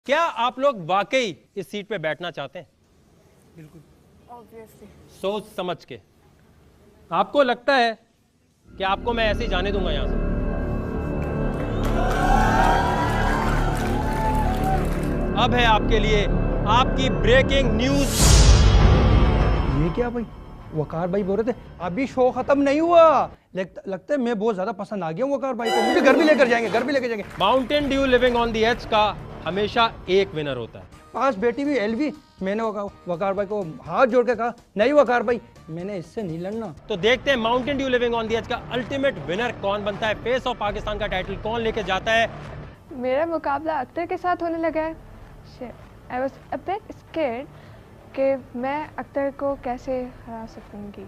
क्या आप लोग वाकई इस सीट पे बैठना चाहते हैं? बिल्कुल, ऑब्वियसली। सोच समझ के। आपको लगता है कि आपको मैं ऐसे ही जाने दूंगा यहां से? अब है आपके लिए आपकी ब्रेकिंग न्यूज। ये क्या भाई? वकार भाई बोल रहे थे अभी शो खत्म नहीं हुआ। लगता है मैं बहुत ज्यादा पसंद आ गया हूँ वकार भाई को। मुझे घर भी लेकर जाएंगे, घर भी लेकर जाएंगे। Mountain Dew living on the edge का हमेशा एक विनर होता है। पास बेटी भी एलवी। मैंने वकार भाई को हाथ जोड़ के कहा नहीं वकार भाई, मैंने इससे नहीं लड़ना। तो देखते हैं Mountain Dew living on the edge का अल्टीमेट विनर कौन बनता है, फेस ऑफ पाकिस्तान का टाइटल कौन लेके जाता है। मेरा मुकाबला अख्तर के साथ होने लगा है। I was a bit scared कि मैं अख्तर को कैसे हरा सकूंगी।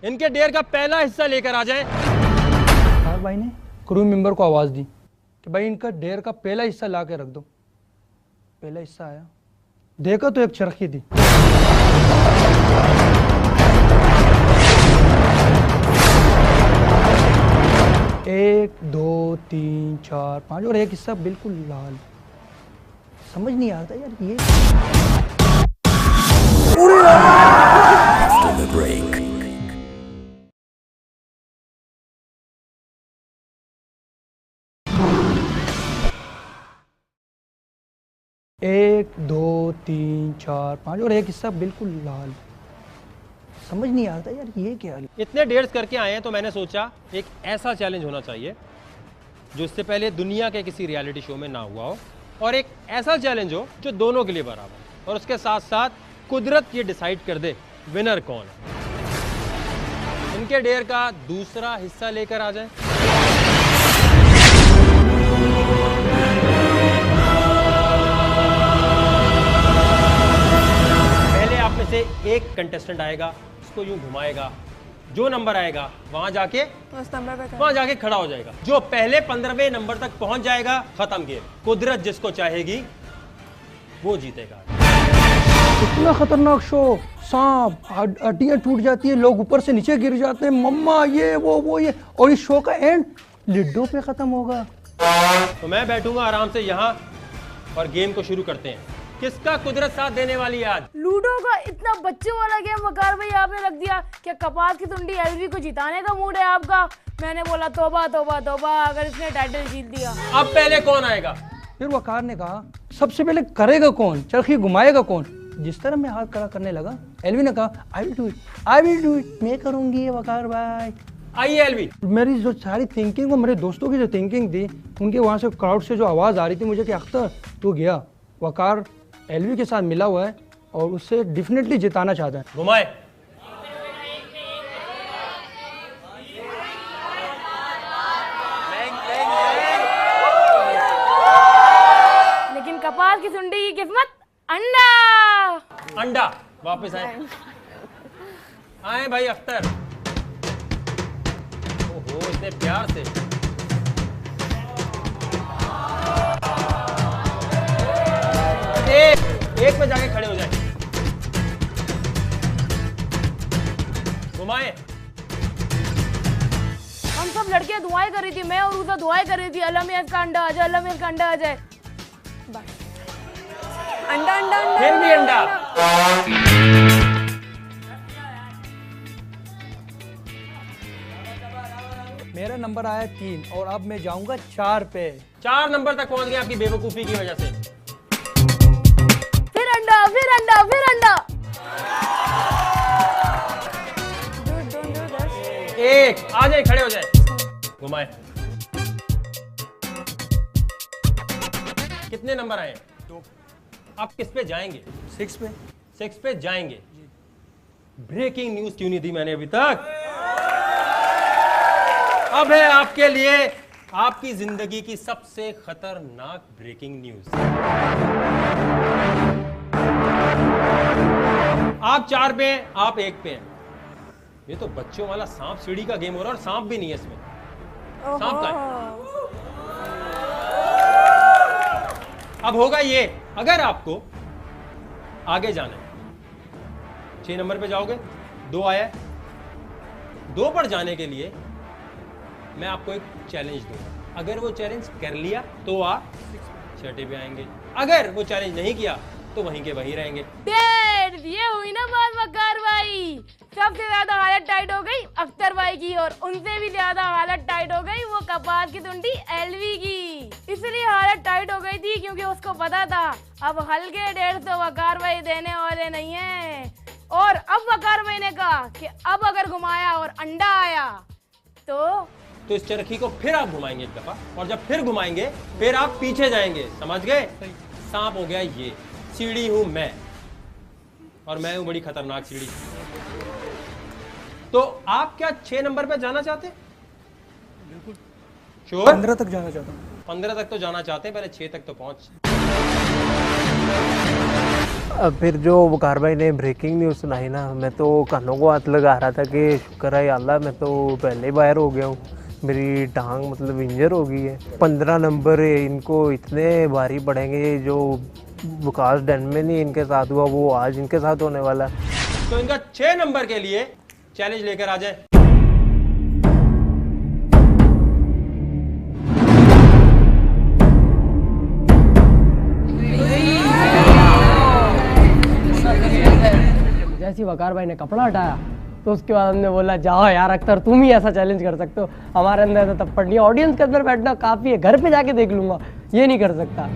इनके डेयर का पहला हिस्सा लेकर आ जाए। वकार भाई ने क्रू मेंबर को आवाज दी कि भाई इनका डेयर का पहला हिस्सा ला के रख दो। पहला हिस्सा आया, देखा तो एक चरखी थी। एक दो तीन चार पांच और एक हिस्सा बिल्कुल लाल। समझ नहीं आ रहा यार ये। After the break. एक दो तीन चार पांच और एक हिस्सा बिल्कुल लाल। समझ नहीं आ रहा यार ये क्या। इतने डेयर्स करके आए हैं तो मैंने सोचा एक ऐसा चैलेंज होना चाहिए जो इससे पहले दुनिया के किसी रियलिटी शो में ना हुआ हो, और एक ऐसा चैलेंज हो जो दोनों के लिए बराबर, और उसके साथ साथ कुदरत ये डिसाइड कर दे विनर कौन है। इनके डेयर का दूसरा हिस्सा लेकर आ जाए। पहले आप में से एक कंटेस्टेंट आएगा, उसको यूं घुमाएगा, जो नंबर आएगा वहां जाके खड़ा हो जाएगा। जो पहले 15वें नंबर तक पहुंच जाएगा, खत्म गेम। कुदरत जिसको चाहेगी वो जीतेगा। इतना खतरनाक शो, सांप, हड्डियां टूट जाती है, लोग ऊपर से नीचे गिर जाते हैं, मम्मा ये वो ये, और इस शो का एंड लिड्डो पे खत्म होगा। तो मैं बैठूंगा आराम से यहाँ और गेम को शुरू करते हैं। किसका कुदरत साथ देने वाली है आज? लूडो का इतना बच्चों वाला गेम वकार भाई आपने रख दिया। क्या कपास की तुंडी एलवी को जिताने का मूड है आपका? मैंने बोला तौबा तौबा तौबा, अगर इसने टाइटल जीत दिया। अब पहले कौन आएगा? फिर वकार ने कहा सबसे पहले करेगा कौन, चरखी घुमाएगा कौन। जिस तरह मैं हाथ खड़ा करने लगा, एलवी ने कहा आई विल डू इट, मैं करूंगी वकार भाई। आइए एलवी। मेरी जो सारी थिंकिंग और मेरे दोस्तों की जो थिंकिंग थी, उनके वहां से क्राउड से जो आवाज आ रही थी मुझे कि अख्तर तू गया, वकार एलवी के साथ मिला हुआ है और उससे डेफिनेटली जिताना चाहता है। घुमाए। लेकिन कपास की सुंडी की किस्मत अंडा। अंडा वापस आए भाई अख्तर। ओहो इतने प्यार से। एक में जाके खड़े हो जाए। घुमाए। हम सब लड़कियां दुआएं कर रही थी, मैं और उधर दुआएं कर रही थी, अल्लाह में इसका अंडा आ जाए, अल्लाह में इसका अंडा आ जाए। अंडा अंडा अंडा, फिर भी अंडा। मेरा नंबर आया 3 और अब मैं जाऊंगा 4 पे। 4 नंबर तक पहुंच गए आपकी बेवकूफी की वजह से। फिर अंडा, फिर अंडा, फिर अंडा। एक आ जाए, खड़े हो जाए। घुमाए। कितने नंबर आए? 2। आप किस पे जाएंगे? 6 पे। 6 पे जाएंगे। ब्रेकिंग न्यूज क्यों नहीं दी मैंने अभी तक? अब है आपके लिए आपकी जिंदगी की सबसे खतरनाक ब्रेकिंग न्यूज। आप 4 पे हैं, आप 1 पे हैं। ये तो बच्चों वाला सांप सीढ़ी का गेम हो रहा है और सांप भी नहीं है इसमें। सांप का है। अब होगा ये, अगर आपको आगे जाना है 6 नंबर पे जाओगे, 2 आया, 2 पर जाने के लिए मैं आपको एक चैलेंज दूंगा। अगर वो चैलेंज कर लिया तो आप 6 पे आएंगे, अगर वो चैलेंज नहीं किया तो वहीं के वहीं रहेंगे। डैड, ये हुई ना बात वकार भाई। सबसे ज्यादा हालत टाइट हो गई अख्तर भाई की और उनसे भी ज्यादा हालत टाइट हो गई वो कपास की टुंडी एलवी की। इसलिए हालत टाइट हो गई थी क्योंकि उसको पता था अब हल्के 150 वकार भाई देने वाले नहीं है। और अब वकार भाई ने कहा कि अब अगर घुमाया और अंडा आया तो इस चरखी को फिर आप घुमाएंगे एक दफा, और जब फिर घुमाएंगे फिर आप पीछे जाएंगे। समझ गए? सांप हो गया ये, सीढ़ी हूं मैं, और मैं हूं बड़ी खतरनाक सीढ़ी। तो आप क्या 6 नंबर पे जाना चाहते हैं? बिल्कुल श्योर? 15 तक जाना चाहता हूँ। 15 तक तो जाना चाहते हैं, पहले 6 तक तो पहुंच। अब फिर जो वकार भाई ने ब्रेकिंग न्यूज़ सुनाई ना, मैं तो कानों को हाथ लगा रहा था कि शुक्र है अल्लाह मैं तो पहले बाहर हो गया हूँ, मेरी टांग मतलब इंजर हो गई है। 15 नंबर इनको इतने भारी पड़ेंगे, जो विकास डैन में नहीं इनके साथ हुआ वो आज इनके साथ होने वाला है। तो इनका 6 नंबर के लिए चैलेंज लेकर आ जाए। जैसे ही वकार भाई ने कपड़ा हटाया तो उसके बाद हमने बोला जाओ यार अख्तर, तुम ही ऐसा चैलेंज कर सकते हो, हमारे अंदर ऐसा थप्पड़ नहीं है, ऑडियंस के अंदर बैठना काफ़ी है, घर पे जाके देख लूंगा, ये नहीं कर सकता।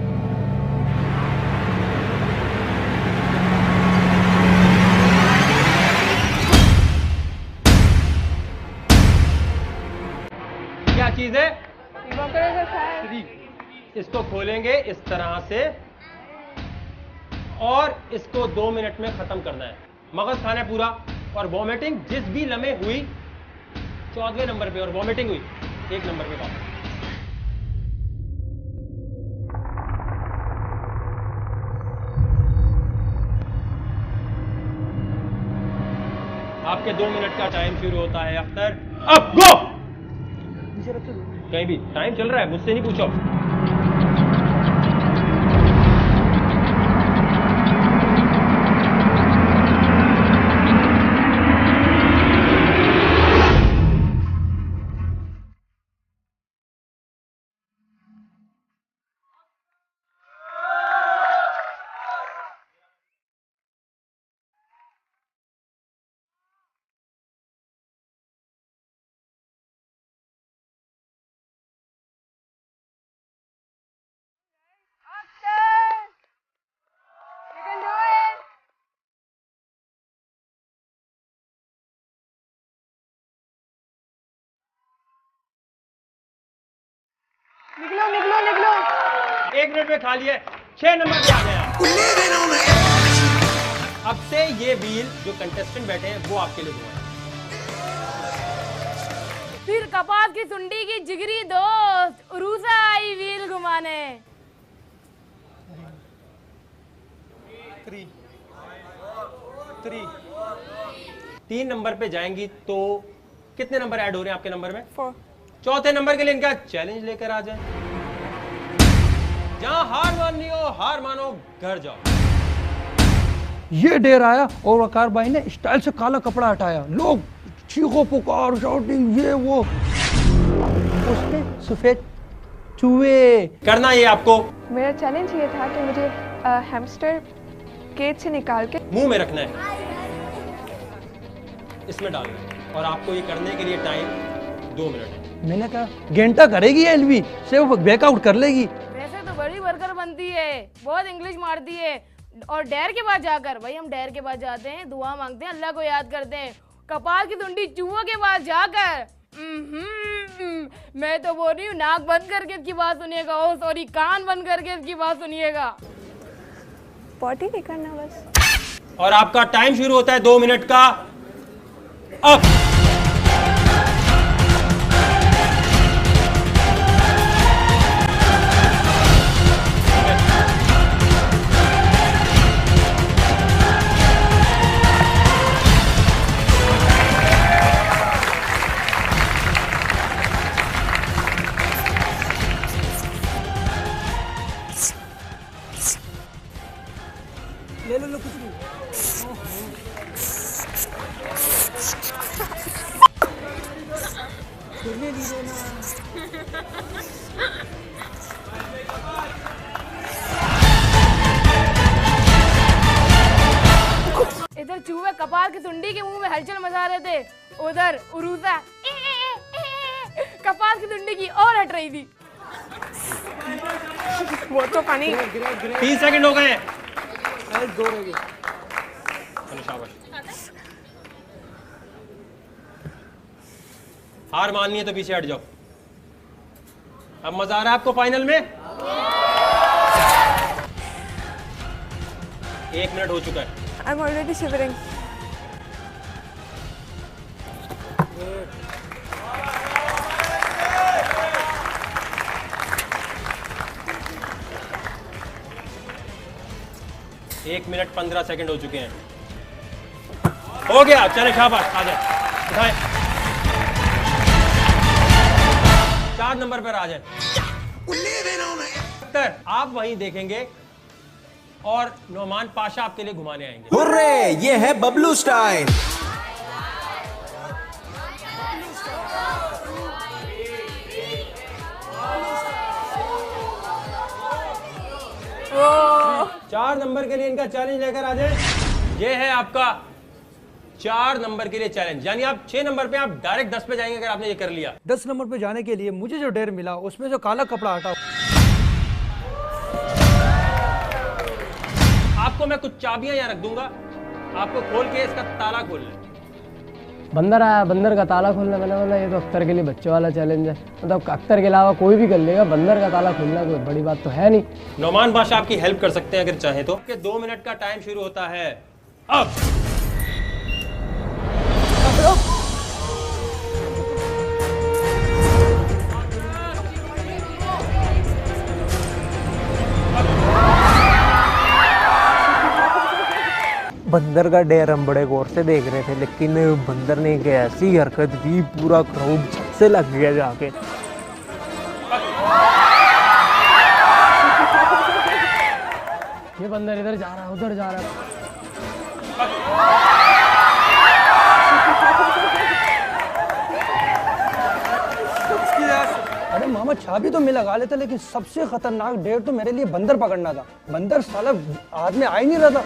क्या चीज है? Evaporator fire. इसको खोलेंगे इस तरह से और इसको 2 मिनट में खत्म करना है। मगज खाना है पूरा। और वॉमिटिंग जिस भी लम्हे हुई 14वें नंबर पे और वॉमिटिंग हुई 1 नंबर पे वापस। आपके 2 मिनट का टाइम शुरू होता है अख्तर। अब गो। कहीं भी टाइम चल रहा है, मुझसे नहीं पूछो। You can do it. निकलो निकलो निकलो। 1 मिनट में खा लिया, 6 नंबर पे आ गया। अब से ये व्हील जो कंटेस्टेंट बैठे हैं वो आपके लिए घुमाएं। फिर कपास की सुंडी की जिगरी दोस्त उरूसा आई व्हील घुमाने। 3 नंबर पे जाएंगी तो कितने नंबर ऐड हो रहे हैं आपके नंबर में? 4. चौथे नंबर के लिए इनका चैलेंज लेकर आ जाए। जहां हार माननी हो हार मानो, घर जाओ। ये डेर आया और वकार भाई ने स्टाइल से काला कपड़ा हटाया, लोग चीखो पुकार शाउटिंग ये वो, उसने सफेद चूहे। करना ये आपको मेरा चैलेंज ये था कि मुझे हैमस्टर केज से निकाल के मुंह में रखना है, इसमें डालना है, और आपको ये करने के लिए टाइम 2 मिनट है। मैंने कहा घंटा करेगी एलवी से वो बैकआउट कर लेगी। वैसे तो बड़ी वर्कर बनती है, बहुत इंग्लिश मारती है। और डैर के पास जाकर, भाई हम डैर के पास जाते हैं, दुआ मांगते हैं, अल्लाह को याद करते हैं। कपाल की धुंडी चूहों के पास जाकर मैं तो बोल रही हूँ नाक बंद करके इसकी बात सुनिएगा। ओ सॉरी, कान बंद करके इसकी बात सुनिएगा। पॉटी नहीं करना बस। और आपका टाइम शुरू होता है 2 मिनट का अब। हुए कपाल की सुंडी के मुंह में हलचल मचा रहे थे, उधर उरूसा कपाल की सुंडी की और हट रही थी। वो तो पानी 30 सेकंड हो गए। चलो शाबाश। हार माननी है तो पीछे हट जाओ। अब मजा आ रहा है आपको फाइनल में? 1 मिनट हो चुका है। I am already shivering. एक मिनट 15 सेकंड हो चुके हैं। हो गया, चले शाबाश, आ जाए, उठाए। 4 नंबर पर आ जाए। आप वहीं देखेंगे और नोमान पाशा आपके लिए घुमाने आएंगे। हुर्रे, ये है बबलू स्टाइल। चार नंबर के लिए इनका चैलेंज लेकर आ जाए। ये है आपका 4 नंबर के लिए चैलेंज, यानी आप 6 नंबर पे आप डायरेक्ट 10 पे जाएंगे अगर आपने ये कर लिया। 10 नंबर पे जाने के लिए मुझे जो डेयर मिला उसमें जो काला कपड़ा हटा, आपको मैं कुछ चाबियां यहाँ रख दूंगा, आपको खोल के इसका ताला खोल ले। बंदर आया, बंदर का ताला खोलना। मैंने बोला ये तो अख्तर के लिए बच्चों वाला चैलेंज है, मतलब अख्तर के अलावा कोई भी कर लेगा, बंदर का ताला खोलना कोई बड़ी बात तो है नहीं। नोमान बादशाह आपकी हेल्प कर सकते हैं अगर चाहें तो। 2 मिनट का टाइम शुरू होता है अब। बंदर का डेयर हम बड़े गौर से देख रहे थे, लेकिन बंदर ने एक ऐसी हरकत की, पूरा क्राउड से लग गया जाके। ये बंदर इधर जा रहा है, उधर जा रहा है। अरे मामा चाबी तो मैं लगा लेता, लेकिन सबसे खतरनाक डेयर तो मेरे लिए बंदर पकड़ना था। बंदर साला हाथ में आ ही नहीं रहा था।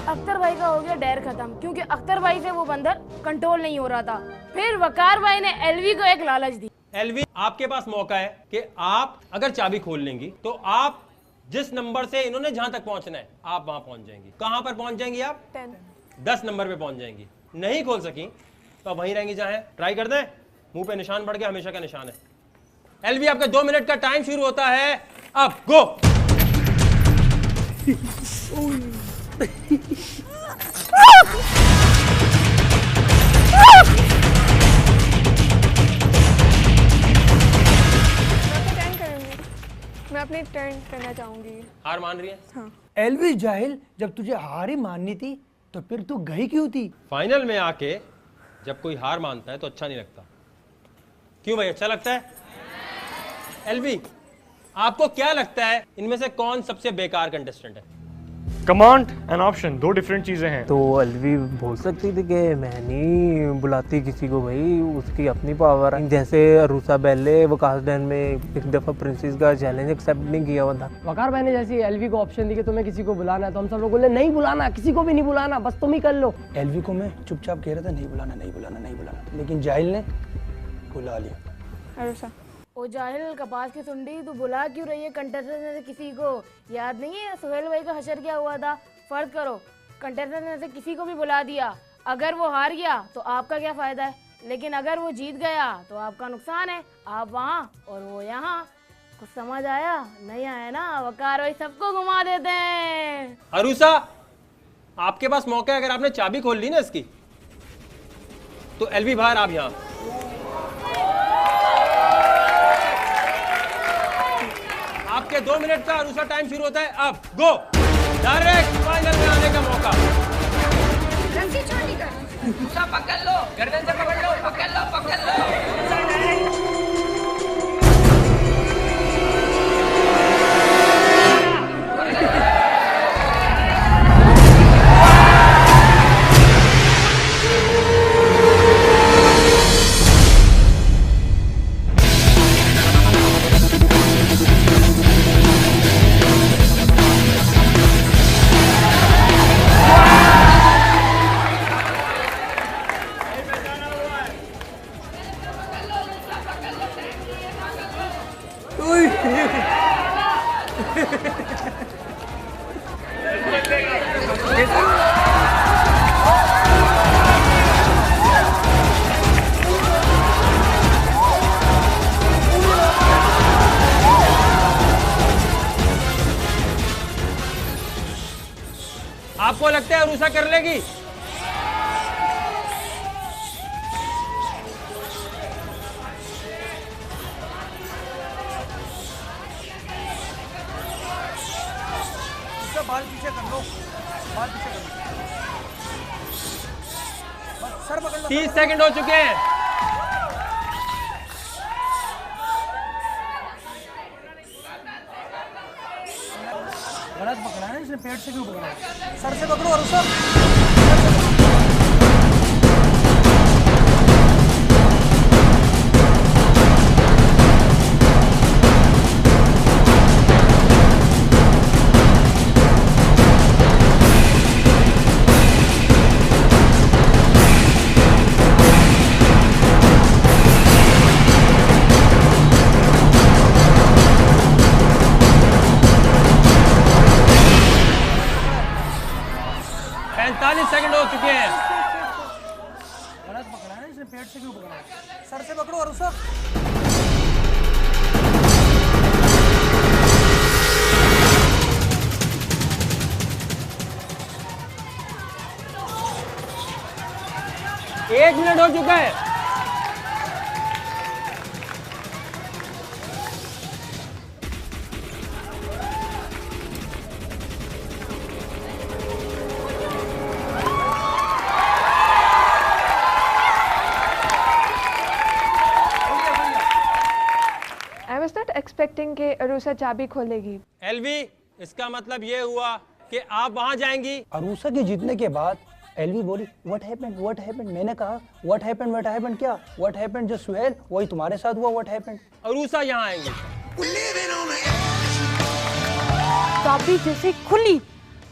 अख्तर भाई का हो गया डेर खत्म, क्योंकि अख्तर भाई से वो बंदर कंट्रोल नहीं हो रहा था। फिर वकार भाई ने एलवी को एक लालच दी। एलवी, आपके पास मौका है कि आप अगर चाबी खोल लेंगी तो आप जिस नंबर से इन्होंने जहां तक पहुंचना है आप वहां पहुंच जाएंगी। कहां पर पहुंच जाएंगी आप? 10 नंबर पे पहुंच जाएंगी। नहीं खोल सकी तो आप वहीं रहेंगी जहां है। ट्राई कर दें। मुंह पे निशान बढ़ गया, हमेशा का निशान है। एलवी, आपका 2 मिनट का टाइम शुरू होता है अब। गो। मैं अपनी टर्न करना चाहूंगी। हार मान रही है? हाँ। एलवी जाहिल, जब तुझे हार ही माननी थी तो फिर तू गई क्यों थी? फाइनल में आके जब कोई हार मानता है तो अच्छा नहीं लगता। क्यों भाई, अच्छा लगता है? एलवी, आपको क्या लगता है इनमें से कौन सबसे बेकार कंटेस्टेंट है? कमांड एंड ऑप्शन 2 डिफरेंट चीजें हैं। तो अलवी बोल सकती थी कि मैं नहीं बुलाती किसी को, भाई उसकी अपनी पावर है। जैसे अरूसा बेले वकास डैन में एक दफ़ा प्रिंसेस का चैलेंज एक्सेप्ट नहीं किया हुआ था। वकार भाई ने जैसे एलवी को ऑप्शन दी कि तुम्हें किसी को बुलाना है, तो हम सब लोग बोले नहीं बुलाना, किसी को भी नहीं बुलाना, बस तुम ही कर लो। एलवी को मैं चुपचाप कह रहा था नहीं बुलाना, नहीं बुलाना, नहीं बुलाना, लेकिन जाहिल ने बुला लिया। अरुषा। ओ जाहिल कपास की सुंडी, तू बुला क्यों रही है कंटेस्टेंट में से किसी को? याद नहीं है सुहेल भाई का हशर क्या हुआ था? फर्ज करो कंटेस्टेंट में से किसी को भी बुला दिया, अगर वो हार गया तो आपका क्या फायदा है, लेकिन अगर वो जीत गया तो आपका नुकसान है। आप वहाँ और वो यहाँ। कुछ समझ आया? नहीं आया ना? वकार भाई सबको घुमा देते हैं। अरूसा, आपके पास मौका है, अगर आपने चाबी खोल ली ना इसकी तो एलवी बाहर, आप यहाँ। आपके 2 मिनट का अरूसा टाइम शुरू होता है अब। गो। डायरेक्ट फाइनल में आने का मौका। पकड़ लो, गर्दन से पकड़ लो, पकड़ लो, पकड़ लो। आपको लगता है अरूसा कर लेगी? बाल पीछे कर लो, बाल पीछे कर लो। सर पकड़ लो। 30 सेकंड हो चुके हैं। गलत पकड़ा है इसने, पेट से क्यों पकड़ा है? सर से पकड़ो अरुषा। सेकंड हो चुके हैं। गलत पकड़ा है इसने, पेट से क्यों पकड़ा है? सर से पकड़ो अरुषा। एक मिनट हो चुका है। एक्सपेक्टिंग के अरूसा चाबी खोलेगी। एलवी, इसका मतलब ये हुआ कि आप वहां जाएंगी। अरूसा के जीतने के बाद एलवी बोली व्हाट हैपेंड, व्हाट हैपेंड। मैंने कहा व्हाट हैपेंड क्या? व्हाट हैपेंड जो सुहेल वही तुम्हारे साथ हुआ, व्हाट हैपेंड। अरूसा यहाँ आएंगी। चाबी जैसे खुली,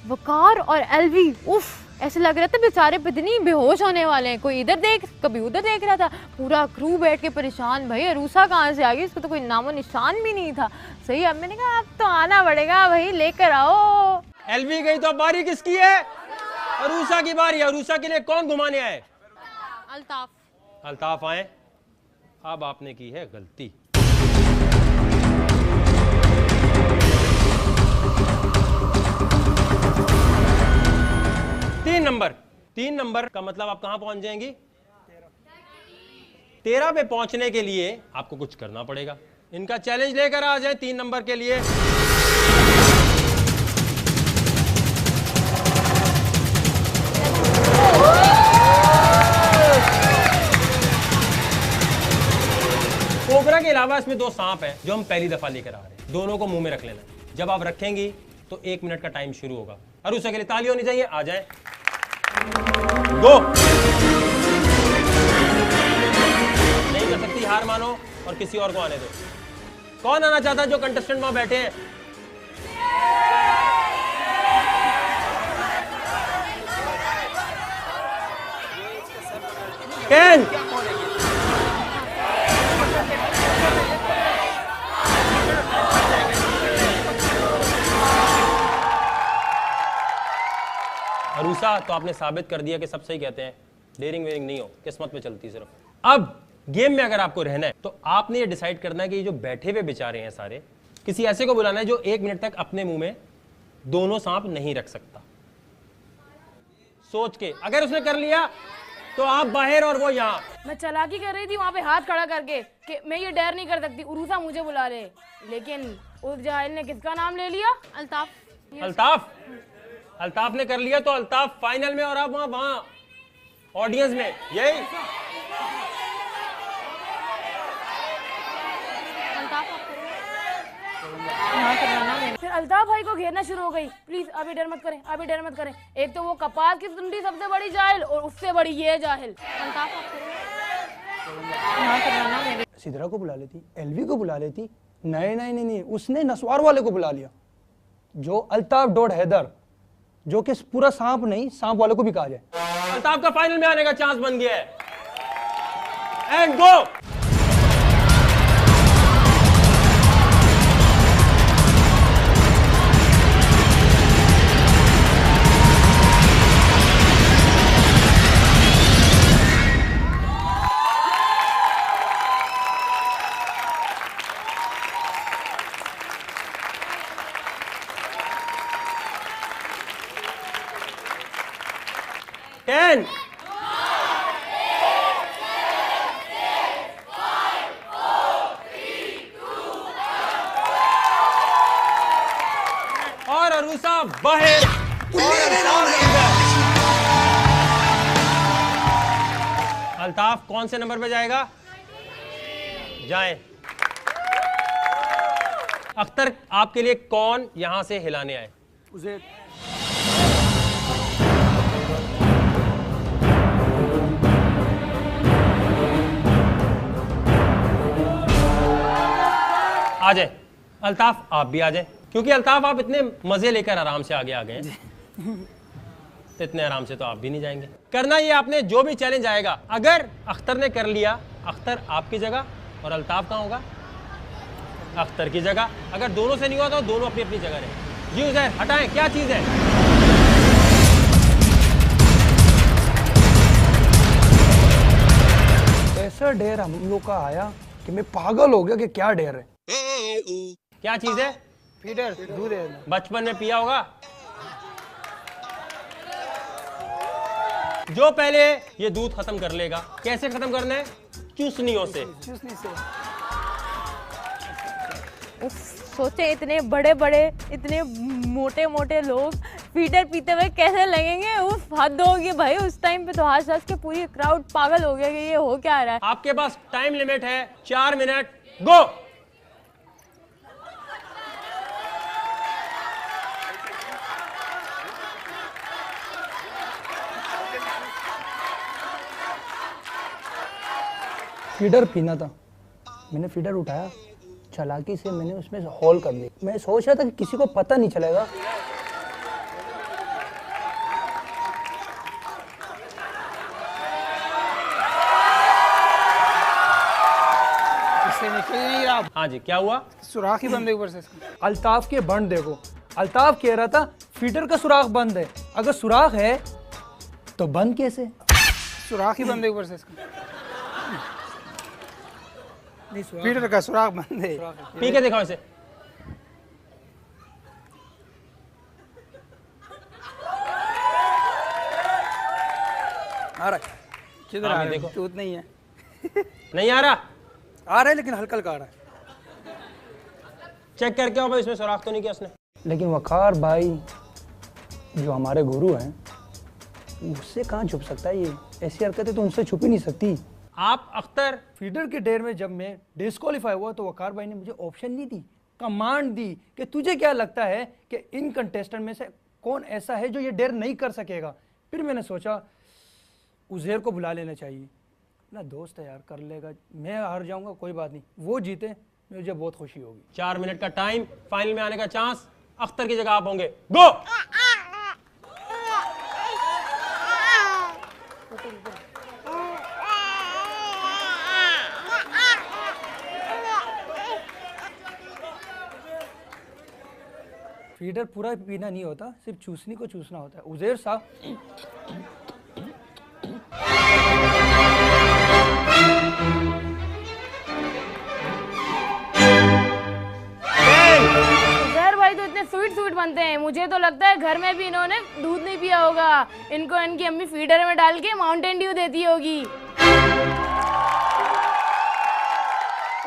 वकार और एलवी उफ, ऐसे लग रहा था बेचारे पत्नी बेहोश होने वाले हैं। कोई इधर देख, कभी उधर देख रहा था। पूरा क्रू बैठ के परेशान, भाई अरूसा कहाँ से आ गई, इसको तो कोई नामो निशान भी नहीं था। सही, अब मैंने कहा अब तो आना पड़ेगा भाई, लेकर आओ। एलवी गई तो अब बारी किसकी है? अरूसा की बारी। अरूसा के लिए कौन घुमाने आए? अल्ताफ। अल्ताफ आए। अब आपने की है गलती। तीन नंबर का मतलब आप कहां पहुंच जाएंगी? 13 पे पहुंचने के लिए आपको कुछ करना पड़ेगा। इनका चैलेंज लेकर आ जाए 3 नंबर के लिए। कोबरा के अलावा इसमें 2 सांप हैं जो हम पहली दफा लेकर आ रहे हैं। दोनों को मुंह में रख लेना। जब आप रखेंगी तो 1 मिनट का टाइम शुरू होगा। अरूसा के लिए ताली होनी चाहिए। आ जाए, गो। नहीं कर सकती, हार मानो और किसी और को आने दो। कौन आना चाहता है जो कंटेस्टेंट वहां बैठे हैं? कैन। अरूसा, तो आपने साबित कर दिया कि सब सही कहते हैं, डेयरिंग वेयरिंग नहीं हो, किस्मत में चलती सिर्फ। अब गेम में अगर आपको रहना है तो आपने ये डिसाइड करना है कि ये जो बैठे हुए बेचारे हैं सारे, किसी ऐसे को बुलाना है जो 1 मिनट तक अपने मुंह में दोनों सांप नहीं रख सकता। सोच के, अगर उसने कर लिया तो आप बाहर और वो यहाँ। मैं चालाकी कर रही थी वहाँ पे हाथ खड़ा करके कि मैं ये डेयर नहीं कर सकती, अरूसा मुझे बुला रहे, लेकिन उस जाहिल ने किसका नाम ले लिया? अल्ताफ। अल्ताफ ने कर लिया तो अल्ताफ फाइनल में और आप वहां ऑडियंस में। यही फिर अल्ताफ भाई को घेरना शुरू हो गई। प्लीज अभी डर मत करें, अभी डर मत करें। एक तो वो कपास की सुंडी सबसे बड़ी जाहिल और उससे बड़ी ये जाहिल। सिद्रा को बुला लेती, एलवी को बुला लेती। नहीं, उसने नस्वार वाले को बुला लिया, जो अल्ताफ डॉट हैदर, जो कि पूरा सांप नहीं, सांप वाले को भी कहा जाए। अल्ताफ का फाइनल में आने का चांस बन गया है। And go. 10 और अरूसा बाहर और अल्ताफ अंदर। अल्ताफ कौन से नंबर पे जाएगा? जाए। अख्तर आपके लिए कौन यहां से हिलाने आए? उज़ैर। आ जाए। अल्ताफ आप भी आ जाए, क्योंकि अल्ताफ आप इतने मजे लेकर आराम से आगे आ गए हैं, तो इतने आराम से तो आप भी नहीं जाएंगे। करना ये आपने जो भी चैलेंज आएगा, अगर अख्तर ने कर लिया, अख्तर आपकी जगह और अल्ताफ कहाँ होगा? अख्तर की जगह। अगर दोनों से नहीं हुआ तो दोनों अपनी अपनी जगह रहे। जी उज़ैर हटाएं, क्या चीज है? ऐसा डेर हम लोग का आया कि मैं पागल हो गया कि क्या डेर है। क्या चीज है? फीडर, दूध है। बचपन में पिया होगा। जो पहले ये दूध खत्म कर लेगा। कैसे खत्म करना है? चूसनियों से। चूसनी से। सोचे इतने बड़े बड़े, इतने मोटे मोटे लोग फीडर पीते हुए कैसे लगेंगे? उफ, हद होगी भाई। उस टाइम पे तो हंस हंस के पूरी क्राउड पागल हो गया कि ये हो क्या रहा है। आपके पास टाइम लिमिट है 4 मिनट। गो। फीडर पीना था, मैंने फीडर उठाया, चालाकी से मैंने उसमें होल कर दी। मैं सोच रहा था कि किसी को पता नहीं चलेगा। इससे निकल नहीं रहा। हाँ जी, क्या हुआ? सुराख ही बंद है ऊपर से। अल्ताफ के बंद देखो, अल्ताफ कह रहा था फीडर का सुराख बंद है। अगर सुराख है तो बंद कैसे? सुराख ही बंद है ऊपर से। फीडर का सुराख बंद है। पी के दिखाओ इसे। आ रहा है। किधर आ रहा है? देखो। दूध नहीं है। नहीं आ रहा? आ रहा है लेकिन हल्का हल्का आ रहा है। चेक करके आओ भाई, इसमें सुराख तो नहीं किया उसने। लेकिन वकार भाई जो हमारे गुरु हैं, उससे कहाँ छुप सकता है ये? ऐसी हरकतें तो उनसे छुप ही नहीं सकती। आप अख्तर फीडर के डेर में जब मैं डिस्क्वालीफाई हुआ तो वकार भाई ने मुझे ऑप्शन नहीं दी, कमांड दी कि तुझे क्या लगता है कि इन कंटेस्टेंट में से कौन ऐसा है जो ये डेर नहीं कर सकेगा। फिर मैंने सोचा उज़ैर को बुला लेना चाहिए ना, दोस्त है यार, कर लेगा। मैं हार जाऊंगा कोई बात नहीं, वो जीते मुझे बहुत खुशी होगी। 4 मिनट का टाइम, फाइनल में आने का चांस। अख्तर की जगह आप होंगे। गो। फीडर पूरा पीना नहीं होता, सिर्फ चूसनी को चूसना होता है। उज़ैर साहब उज़ैर भाई तो इतने स्वीट बनते हैं, मुझे तो लगता है घर में भी इन्होंने दूध नहीं पिया होगा। इनको इनकी अम्मी फीडर में डाल के माउंटेन ड्यू देती होगी।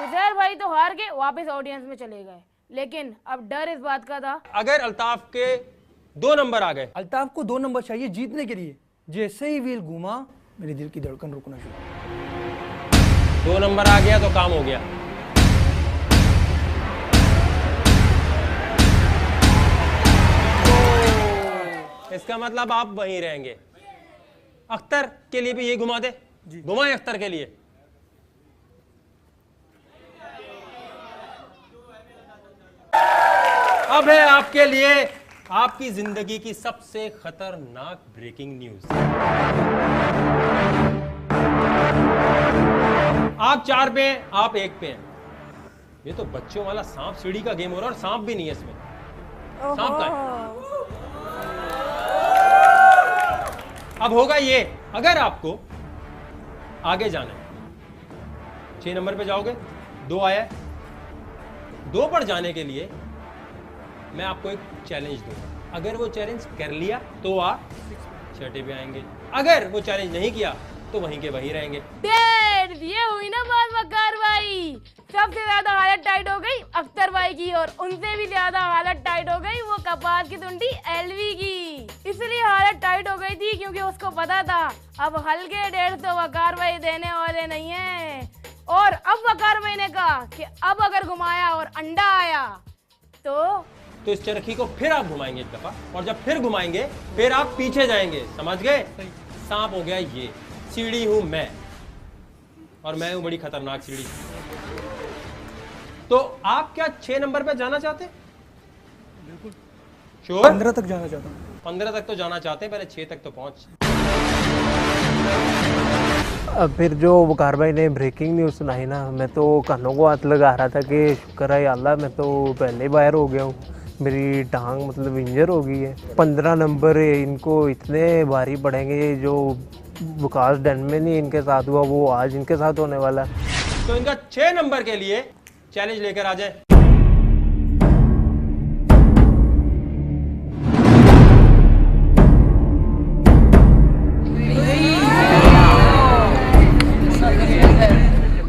उज़ैर भाई तो हार के वापस ऑडियंस में चले गए, लेकिन अब डर इस बात का था, अगर अल्ताफ के 2 नंबर आ गए। अल्ताफ को 2 नंबर चाहिए जीतने के लिए। जैसे ही व्हील घूमा मेरे दिल की धड़कन रुकना शुरू। 2 नंबर आ गया तो काम हो गया। इसका मतलब आप वहीं रहेंगे। अख्तर के लिए भी ये घुमा दे। घुमाए अख्तर के लिए। अब है आपके लिए आपकी जिंदगी की सबसे खतरनाक ब्रेकिंग न्यूज। आप 4 पे हैं, आप 1 पे हैं। ये तो बच्चों वाला सांप सीढ़ी का गेम हो रहा है और सांप भी नहीं है इसमें। सांप का है। अब होगा ये, अगर आपको आगे जाना है 6 नंबर पे जाओगे, 2 आया है, 2 पर जाने के लिए मैं आपको एक चैलेंज दूंगा। अगर वो चैलेंज कर लिया तो आप छठे पे आएंगे। अगर वो चैलेंज नहीं किया तो वहीं के वहीं रहेंगे। डैड, ये हुई ना बात वकार भाई। सबसे ज्यादा हालत टाइट हो गई अख्तर भाई की और उनसे भी ज्यादा हालत टाइट हो गई वो कपास की टुंडी एलवी की। इसलिए हालत टाइट हो गई थी क्योंकि उसको पता था अब हल्के 150 वकार भाई देने वाले नहीं है। और अब वकार भाई ने कहा कि अब अगर घुमाया और अंडा आया तो इस चरखी को फिर आप घुमाएंगे एक दफा, और जब फिर घुमाएंगे फिर आप पीछे जाएंगे। समझ गए? सांप हो गया ये, सीढ़ी हूं मैं, और मैं हूं बड़ी खतरनाक सीढ़ी। तो आप क्या 6 नंबर पे जाना चाहते हैं? बिल्कुल श्योर? 15 तक जाना चाहता हूँ। 15 तक तो जाना चाहते हैं, पहले 6 तक तो पहुंच। अब फिर जो वकार भाई ने ब्रेकिंग न्यूज़ सुनाई ना, मैं तो कानों को हाथ लगा रहा था कि शुक्र है अल्लाह मैं तो पहले ही बाहर हो गया हूँ। मेरी टांग मतलब इंजर हो गई है। 15 नंबर इनको इतने भारी पड़ेंगे, जो विकास डन में नहीं इनके साथ हुआ वो आज इनके साथ होने वाला है। तो इनका 6 नंबर के लिए चैलेंज लेकर आ जाए।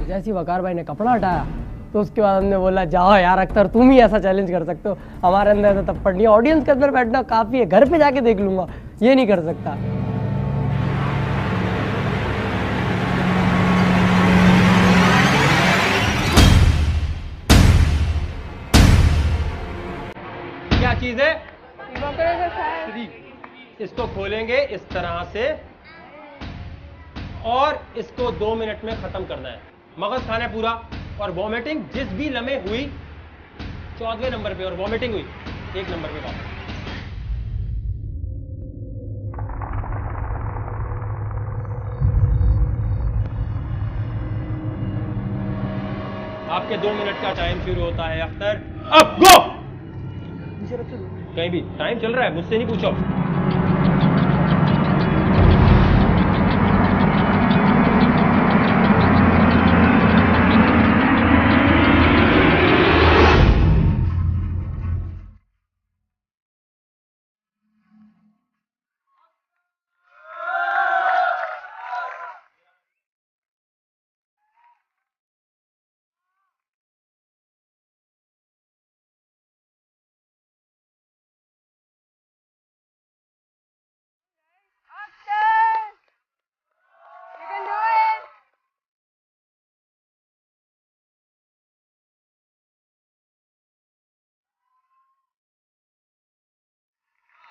जैसे ही वकार भाई ने कपड़ा हटाया तो उसके बाद हमने बोला जाओ यार अख्तर, तुम ही ऐसा चैलेंज कर सकते हो, हमारे अंदर ऐसा थप्पड़ नहीं है, ऑडियंस के अंदर बैठना काफ़ी है, घर पे जाके देख लूंगा, ये नहीं कर सकता। क्या चीज है? Evaporator fan। इसको खोलेंगे इस तरह से और इसको 2 मिनट में खत्म करना है। मगज खाना है पूरा। और वॉमिटिंग जिस भी लम्हे हुई 14वें नंबर पे, और वॉमिटिंग हुई 1 नंबर पे वापस। आपके 2 मिनट का टाइम शुरू होता है अख्तर। अब गो। कहीं भी टाइम चल रहा है, मुझसे नहीं पूछो।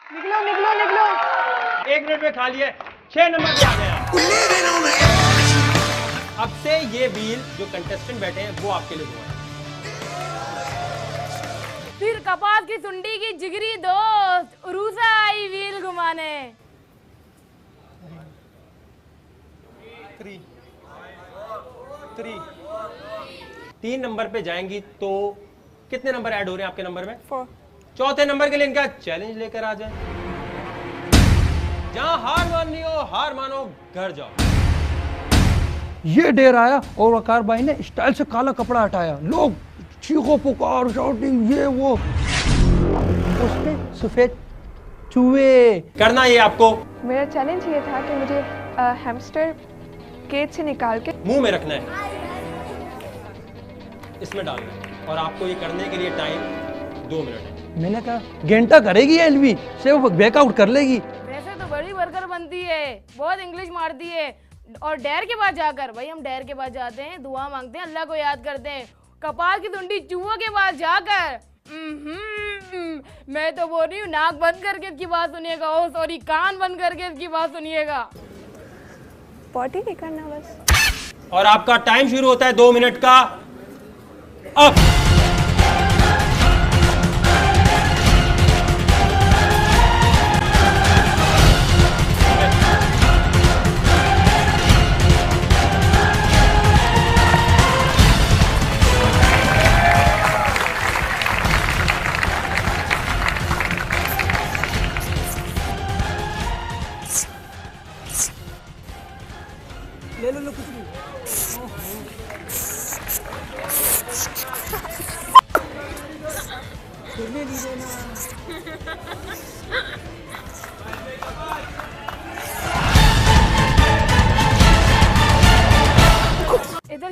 निकलो निकलो निकलो। 1 मिनट में खा लिया, 6 नंबर पे आ गया। अब से ये व्हील जो कंटेस्टेंट बैठे हैं वो आपके लिए हुआ है। फिर कपास की सुंडी की जिगरी दोस्त उरूसा आई व्हील घुमाने। 3 नंबर पे जाएंगी तो कितने नंबर ऐड हो रहे हैं आपके नंबर में? 4। चौथे नंबर के लिए इनका चैलेंज लेकर आ जाए। जहां हार माननी हो हार मानो, घर जाओ। ये डेर आया और वकार भाई ने स्टाइल से काला कपड़ा हटाया, लोग चीखो पुकार शाउटिंग ये वो, उसने सफेद चूहे। करना ये आपको मेरा चैलेंज ये था कि मुझे हैमस्टर केज से निकाल के मुंह में रखना है, इसमें डालना है, और आपको ये करने के लिए टाइम 2 मिनट है। मैंने कहा घंटा करेगी एलवी से वो बैकआउट कर लेगी। वैसे तो बड़ी वर्कर बनती है, बहुत इंग्लिश मारती है, और डैर के पास जाकर, भाई हम डैर के पास जाते हैं, दुआ मांगते हैं, अल्लाह को याद करते हैं। कपाल की टुंडी चूहों के पास जाकर मैं तो बोल रही हूँ नाक बंद करके इसकी बात सुनिएगा, ओ सॉरी कान बंद करके इसकी बात सुनिएगा। पॉटी नहीं करना बस। और आपका टाइम शुरू होता है 2 मिनट का अब।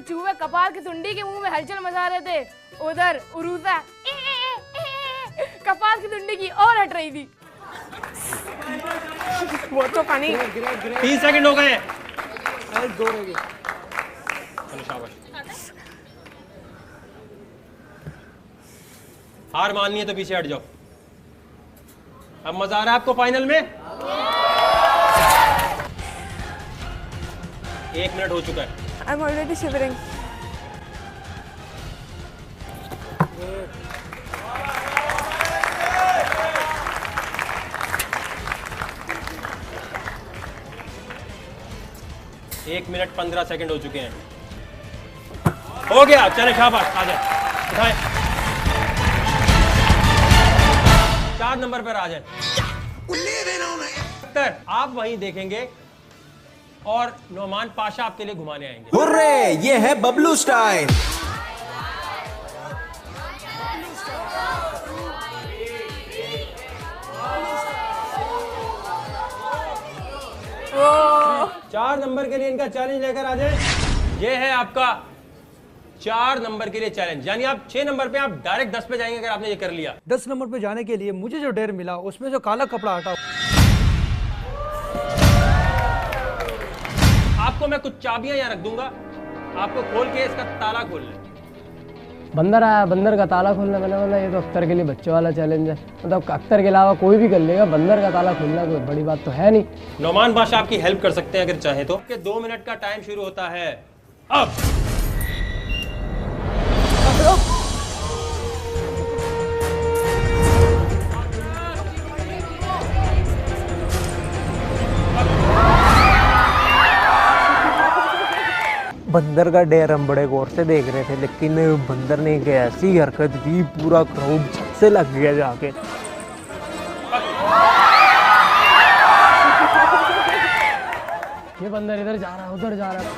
चूहे कपाल की सुंडी के मुंह में हलचल मचा रहे थे, उधर उरूसा कपाल की सुंडी की और हट रही थी। वो तो फनी। 30 सेकंड हो गए। चलो शाबाश। हार माननी है तो पीछे हट जाओ। अब मजा आ रहा है आपको फाइनल में? 1 मिनट हो चुका है। I am already shivering. एक मिनट 15 सेकंड हो चुके हैं। हो गया, चले शाबाश, आ जाए, उठाएं। 4 नंबर पर आ जाए। आप वहीं देखेंगे और नोमान पाशा आपके लिए घुमाने आएंगे। हुर्रे, ये है बबलू स्टाइल। चार नंबर के लिए इनका चैलेंज लेकर आ जाए। ये है आपका 4 नंबर के लिए चैलेंज, यानी आप 6 नंबर पे आप डायरेक्ट 10 पे जाएंगे अगर आपने ये कर लिया। 10 नंबर पे जाने के लिए मुझे जो डेर मिला उसमें जो काला कपड़ा हटा, आपको मैं कुछ चाबियां यहाँ रख दूंगा, आपको खोल के इसका ताला खोल ले। बंदर आया, बंदर का ताला खोलना। मैंने बोला ये तो अख्तर के लिए बच्चे वाला चैलेंज है, मतलब अख्तर के अलावा कोई भी कर लेगा, बंदर का ताला खोलना कोई बड़ी बात तो है नहीं। नोमान बादशाह आपकी हेल्प कर सकते हैं अगर चाहे तो। 2 मिनट का टाइम शुरू होता है अब। बंदर का डेर हम बड़े गौर से देख रहे थे, लेकिन बंदर ने एक ऐसी हरकत की, पूरा क्राउड से लग गया जाके। ये बंदर इधर जा रहा है, उधर जा रहा है।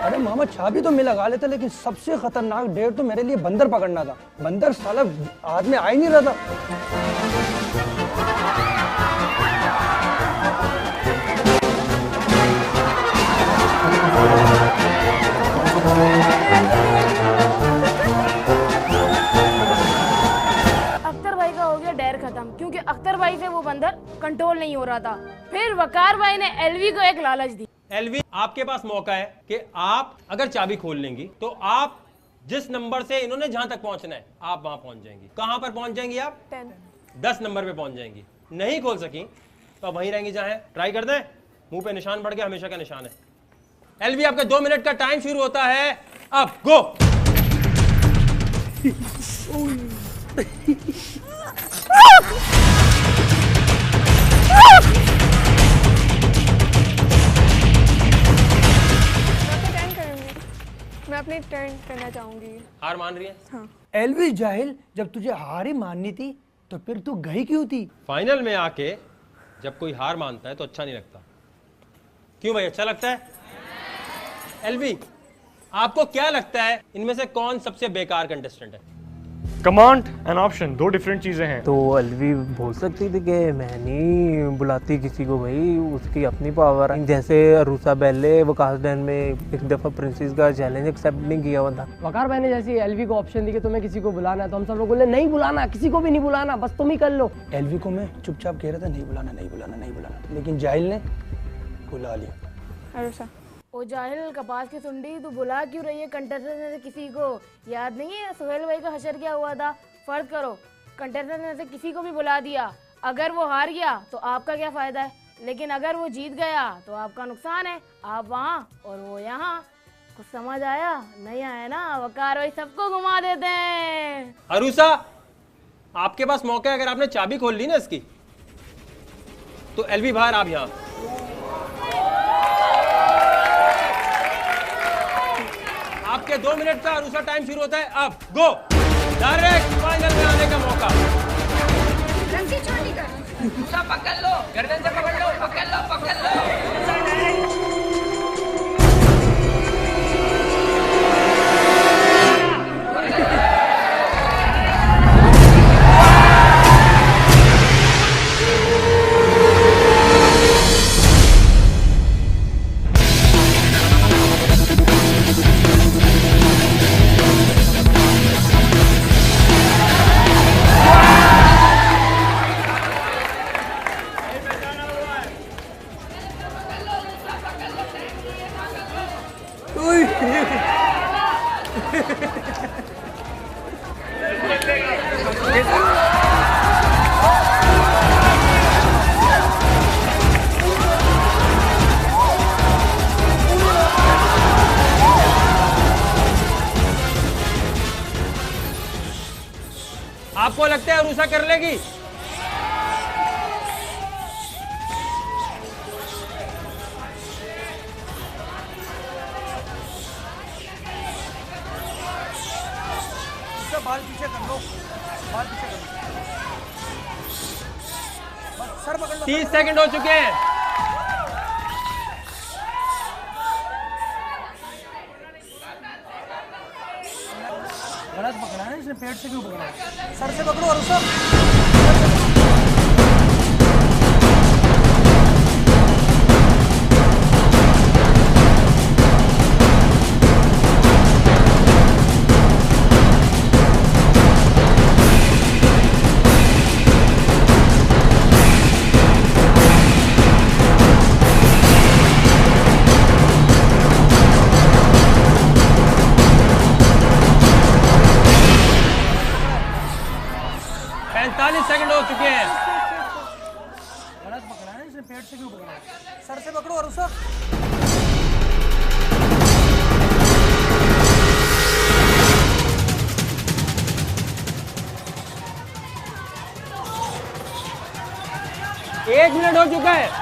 अरे मामा चाबी तो मैं लगा लेता, लेकिन सबसे खतरनाक डेर तो मेरे लिए बंदर पकड़ना था। बंदर साला हाथ में आ ही नहीं रहा था। अख्तर भाई का हो गया डेर खत्म, क्योंकि अख्तर भाई से वो बंदर कंट्रोल नहीं हो रहा था। फिर वकार भाई ने एलवी को एक लालच दी। एलवी, आपके पास मौका है कि आप अगर चाबी खोल लेंगी तो आप जिस नंबर से इन्होंने जहां तक पहुंचना है आप वहां पहुंच जाएंगी। कहां पर पहुंच जाएंगी आप? 10 नंबर पे पहुंच जाएंगी। नहीं खोल सकी तो आप वहीं रहेंगी जहां है। ट्राई कर दें। मुंह पे निशान बढ़ गया, हमेशा का निशान है। एलवी, आपका 2 मिनट का टाइम शुरू होता है अब। गो। मैं अपनी टर्न करना चाहूंगी। हार मान रही है? हाँ। एलवी जाहिल, जब तुझे हार ही माननी थी तो फिर तू गई क्यों थी? फाइनल में आके जब कोई हार मानता है तो अच्छा नहीं लगता। क्यों भाई, अच्छा लगता है? एलवी, आपको क्या लगता है इनमें से कौन सबसे बेकार कंटेस्टेंट है? कमांड एंड ऑप्शन 2 डिफरेंट चीजें हैं। तो अलवी बोल सकती थी कि मैं नहीं बुलाती किसी को, भाई उसकी अपनी पावर है। जैसे अरूसा बेले वकास डैन में एक दफ़ा प्रिंसेस का चैलेंज एक्सेप्ट नहीं किया हुआ था। वकार भाई ने जैसे एलवी को ऑप्शन दी कि तुम्हें किसी को बुलाना है, तो हम सब लोग बोले नहीं बुलाना, किसी को भी नहीं बुलाना, बस तुम ही कर लो। एलवी को मैं चुपचाप कह रहा था नहीं बुलाना, नहीं बुलाना, नहीं बुलाना, लेकिन जाहिल ने बुला लिया। अरुषा, ओ जाहिल कपास की सुंडी, तू बुला क्यों रही है कंटेस्टेंट में से किसी को? याद नहीं है सुहेल भाई का हशर क्या हुआ था? फर्ज करो कंटेस्टेंट में से किसी को भी बुला दिया, अगर वो हार गया तो आपका क्या फायदा है, लेकिन अगर वो जीत गया तो आपका नुकसान है। आप वहाँ और वो यहाँ। कुछ समझ आया? नहीं आया ना? वकार भाई सबको घुमा देते हैं। अरूसा, आपके पास मौका है, अगर आपने चाबी खोल ली ना इसकी तो एलवी बाहर, आप यहाँ। आपके 2 मिनट का अरूसा टाइम शुरू होता है अब। गो। डायरेक्ट फाइनल में आने का मौका। रस्सी छोटी कर, दूसरा पकड़ लो, गर्दन से पकड़ लो, पकड़ लो, पकड़ लो। आपको लगता है अरूसा कर लेगी? बाल पीछे कर लो, बाल पीछे कर लो, सर पकड़ लो। 30 सेकंड हो चुके हैं। गलत पकड़ा है इसने, पेट से क्यों पकड़ा है? सर से पकड़ो अरुषा। 45 सेकंड हो चुके हैं। गलत पकड़ा है इसने, पेट से क्यों पकड़ा है? सर से पकड़ो अरुषा। एक मिनट हो चुका है।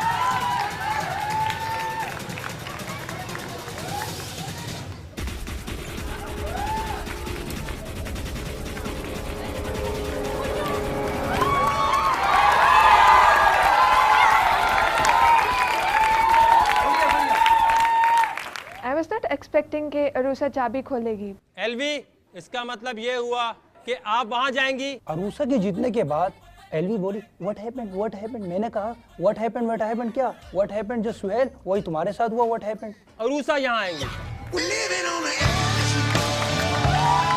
आई वॉज नॉट एक्सपेक्टिंग कि अरूसा चाबी खोलेगी। एलवी, इसका मतलब ये हुआ कि आप वहां जाएंगी। अरूसा के जीतने के बाद एलवी बोली व्हाट हैपेंड। मैंने कहा व्हाट हैपेंड क्या? व्हाट हैपेंड जो सुहेल, वही तुम्हारे साथ हुआ। What happened? अरूसा यहाँ आएंगी।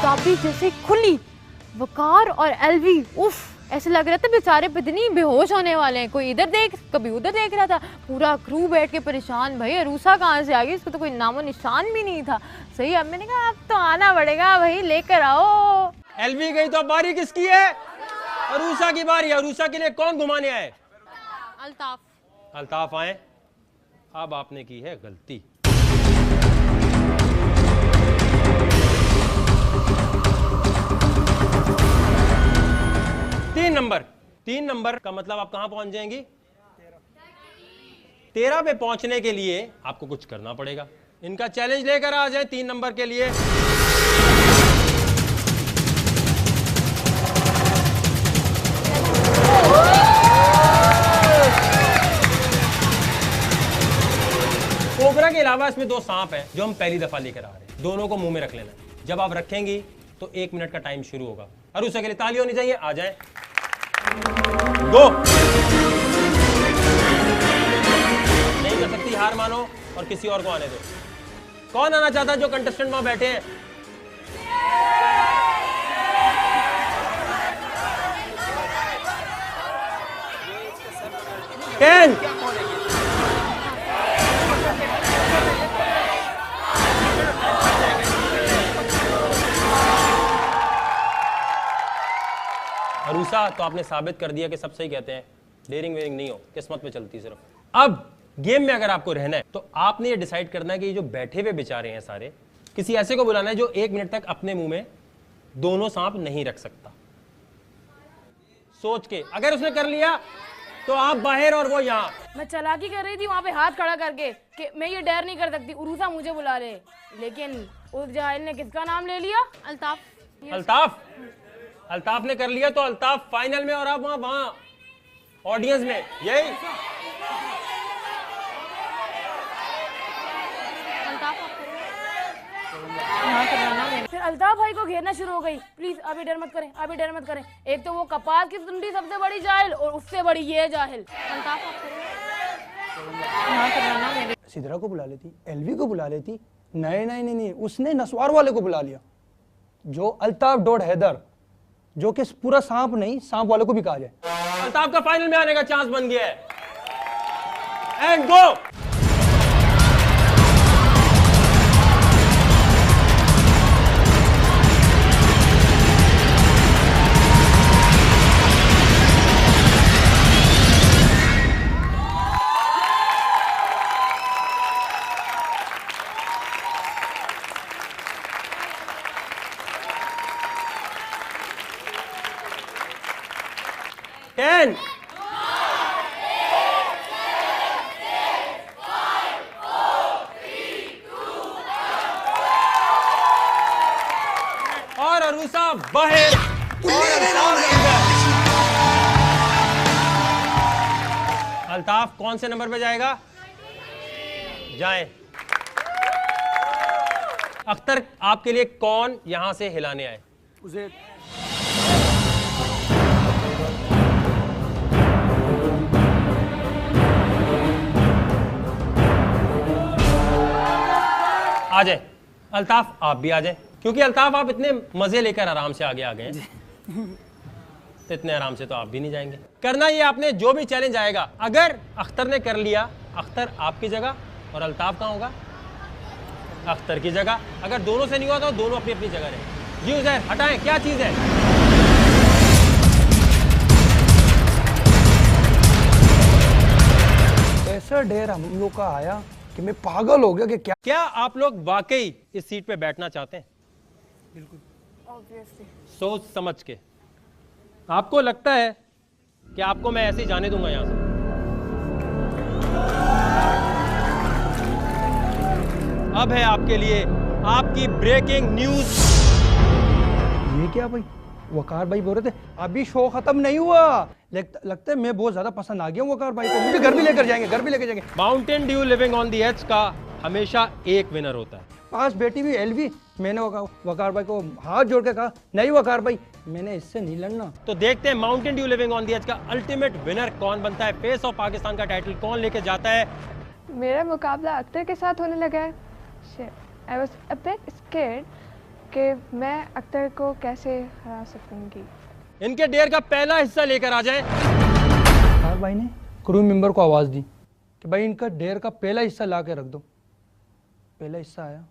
चाबी जैसे खुली, वकार और एलवी उफ, ऐसे लग रहा था बेचारे पत्नी बेहोश होने वाले हैं। कोई इधर देख, कभी उधर देख रहा था। पूरा क्रू बैठ के परेशान, भाई अरूसा कहाँ से आ गई, इसको तो कोई नामो निशान भी नहीं था। सही, अब मैंने कहा अब तो आना पड़ेगा भाई, लेकर आओ। एलवी गई तो बारी किसकी है? अरूसा की बारी। अरूसा के लिए कौन घुमाने आए? अल्ताफ। अल्ताफ आए। अब आपने की है गलती। तीन नंबर का मतलब आप कहां पहुंच जाएंगी? 13 पे पहुंचने के लिए आपको कुछ करना पड़ेगा। इनका चैलेंज लेकर आ जाए 3 नंबर के लिए। कोबरा के अलावा इसमें 2 सांप हैं जो हम पहली दफा लेकर आ रहे हैं। दोनों को मुंह में रख लेना है। जब आप रखेंगी तो 1 मिनट का टाइम शुरू होगा। अरूसा के लिए ताली होनी चाहिए। आ जाए, गो। नहीं कर सकती, हार मानो और किसी और को आने दो। कौन आना चाहता है जो कंटेस्टेंट वहां बैठे हैं? टेन, अरूसा, तो आपने साबित कर दिया कि सब सही कहते हैं। डेयरिंग वेयरिंग नहीं हो, किस्मत में चलती सिर्फ। अब गेम में अगर आपको रहना है तो आपने ये डिसाइड करना है कि ये जो बैठे हुए बेचारे हैं सारे, किसी ऐसे को बुलाना है जो 1 मिनट तक अपने मुंह में दोनों सांप नहीं रख सकता। सोच के, अगर उसने कर लिया तो आप बाहर और वो यहाँ। मैं चालाकी कर रही थी वहाँ पे हाथ खड़ा करके कि मैं ये डेयर नहीं कर सकती, उरूसा मुझे बुला रहे, लेकिन उस जाहिल ने किसका नाम ले लिया? अल्ताफ। अल्ताफ ने कर लिया तो अल्ताफ फाइनल में और आप वहां ऑडियंस में। यही फिर अल्ताफ भाई को घेरना शुरू हो गई। प्लीज अभी डर मत करें, अभी डर मत करें। एक तो वो कपास की सुंडी सबसे बड़ी जाहिल और उससे बड़ी ये जाहिल। सिद्रा को बुला लेती, एलवी को बुला लेती। नहीं, उसने नसवार वाले को बुला लिया, जो अल्ताफ डॉट हैदर, जो कि पूरा सांप नहीं, सांप वाले को भी कहा जाए। अल्ताफ का फाइनल में आने का चांस बन गया है। And go. 10 और अरूसा बाहर और अल्ताफ अंदर। अल्ताफ कौन से नंबर पे जाएगा? जाएं। अख्तर आपके लिए कौन यहां से हिलाने आए? उसे आ जाए। अल्ताफ आप भी आ जाए, क्योंकि अल्ताफ आप इतने मजे लेकर आराम से आगे आ गए हैं, तो इतने आराम से तो आप भी नहीं जाएंगे। करना ये आपने जो भी चैलेंज आएगा, अगर अख्तर ने कर लिया, अख्तर आपकी जगह और अल्ताफ कहाँ होगा? अख्तर की जगह। अगर दोनों से नहीं हुआ तो दोनों अपनी अपनी जगह रहे। जी उजैर हटाएं, क्या चीज है? ऐसा डेर हम लोग का आया कि मैं पागल हो गया कि क्या आप लोग वाकई इस सीट पे बैठना चाहते हैं? ऑब्वियसली। सोच समझ के। आपको लगता है कि आपको मैं ऐसे ही जाने दूंगा यहां से? अब है आपके लिए आपकी ब्रेकिंग न्यूज। ये क्या भाई? वकार भाई बोल रहे थे अभी शो खत्म नहीं हुआ। लगता है मैं बहुत ज्यादा पसंद आ गया हूं वकार भाई को। मुझे घर भी लेकर जाएंगे, घर भी लेकर जाएंगे। Mountain Dew living on the edge का हमेशा एक विनर होता है। पास बेटी हुई एलवी। मैंने वकार भाई को हाथ जोड़ के कहा नहीं वकार भाई, मैंने इससे नहीं लड़ना। तो देखते हैं Mountain Dew living on the edge का अल्टीमेट विनर कौन बनता है। फेस ऑफ पाकिस्तान का टाइटल कौन लेके जाता है? मेरा मुकाबला अख्तर के साथ होने लगा है। I was a bit scared कि मैं अख्तर को कैसे हरा सकूंगी। इनके डेयर का पहला हिस्सा लेकर आ जाए। वकार भाई ने क्रू मेंबर को आवाज दी कि भाई इनका डेयर का पहला हिस्सा ला के रख दो। पहला हिस्सा आया,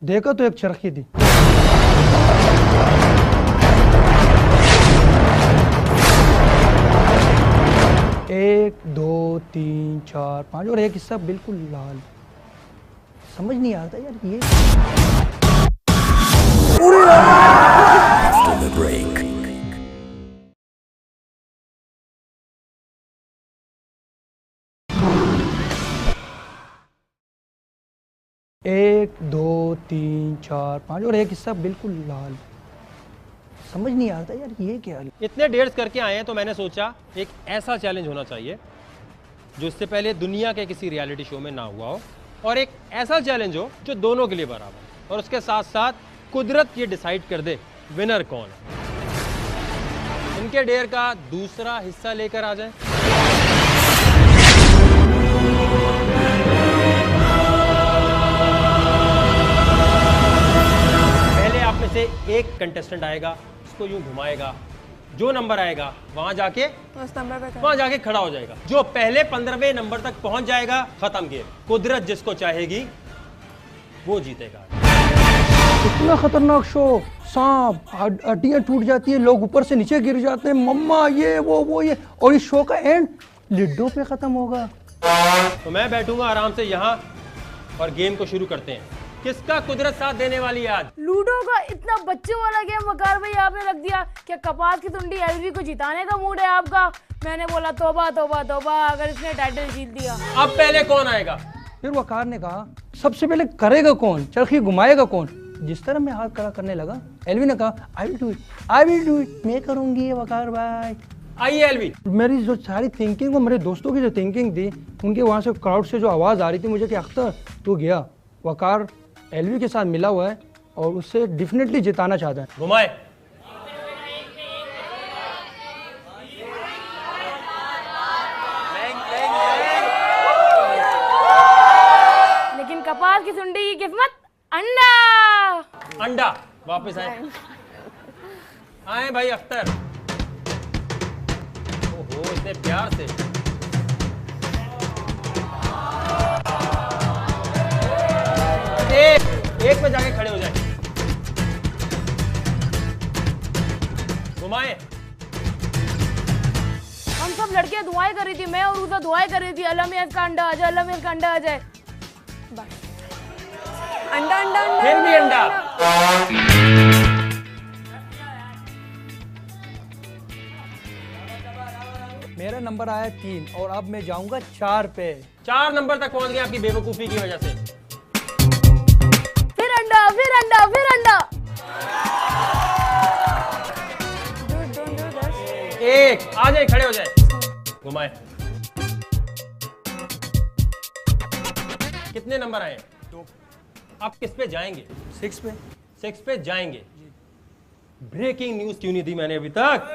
देखा तो एक चरखी थी। एक दो तीन चार पाँच और एक हिस्सा बिल्कुल लाल। समझ नहीं आता यार ये। एक दो तीन चार पाँच और एक हिस्सा बिल्कुल लाल। समझ नहीं आता यार ये क्या। इतने डेट्स करके आए हैं तो मैंने सोचा एक ऐसा चैलेंज होना चाहिए जो इससे पहले दुनिया के किसी रियलिटी शो में ना हुआ हो, और एक ऐसा चैलेंज हो जो दोनों के लिए बराबर, और उसके साथ साथ कुदरत ये डिसाइड कर दे विनर कौन है। इनके डेयर का दूसरा हिस्सा लेकर आ जाए। पहले आप में से एक कंटेस्टेंट आएगा, उसको यूं घुमाएगा, जो नंबर आएगा वहां जाके खड़ा हो जाएगा। जो पहले 15वें नंबर तक पहुंच जाएगा, खत्म गेम। कुदरत जिसको चाहेगी वो जीतेगा। इतना खतरनाक शो, सांप, हड्डियां टूट जाती है, लोग ऊपर से नीचे गिर जाते हैं, मम्मा ये वो ये, और इस शो का एंड लिड्डो पे खत्म होगा। तो मैं बैठूंगा आराम से यहाँ और गेम को शुरू करते हैं। किसका कुदरत साथ देने वाली है आज? लूडो का इतना बच्चों वाला गेम वकार भाई आपने रख दिया। क्या कपास की तुंडी एलवी को जिताने का मूड है आपका? मैंने बोला तौबा तौबा तौबा, अगर इसने टाइटल जीत दिया। अब पहले कौन आएगा? फिर वकार ने कहा सबसे पहले करेगा कौन, चरखी घुमाएगा कौन। जिस तरह मैं हाथ खड़ा करने लगा, एलवी ने कहा आई विल डू इट, मैं करूंगी वकार भाई। आइए एलवी। मेरी जो सारी थिंकिंग और मेरे दोस्तों की जो थिंकिंग थी, उनके वहां से क्राउड से जो आवाज आ रही थी मुझे कि अख्तर तू गया, वकार एलवी के साथ मिला हुआ है और उससे डेफिनेटली जिताना चाहता है। घुमाए। लेकिन कपास की सुंडी की किस्मत अंडा। अंडा वापस आए भाई अख्तर। ओहो इतने प्यार से। एक पे जाके खड़े हो जाए। घुमाए। हम सब लड़कियां दुआएं कर रही थी, मैं और उसे दुआएं कर रही थी, अल्लाह में इसका अंडा आ जाए, अल्लाह में इसका अंडा आ जाए। अंडा अंडा अंडा फिर भी अंडा। मेरा नंबर आया 3 और अब मैं जाऊंगा 4 पे। 4 नंबर तक पहुंच गए आपकी बेवकूफी की वजह से। फिर अंडा, फिर अंडा, फिर अंडा। एक, आ जाए, खड़े हो जाए, घुमाए। कितने नंबर आए? 2। आप किस पे जाएंगे? 6 पे। 6 पे जाएंगे। ब्रेकिंग न्यूज क्यों नहीं दी मैंने अभी तक?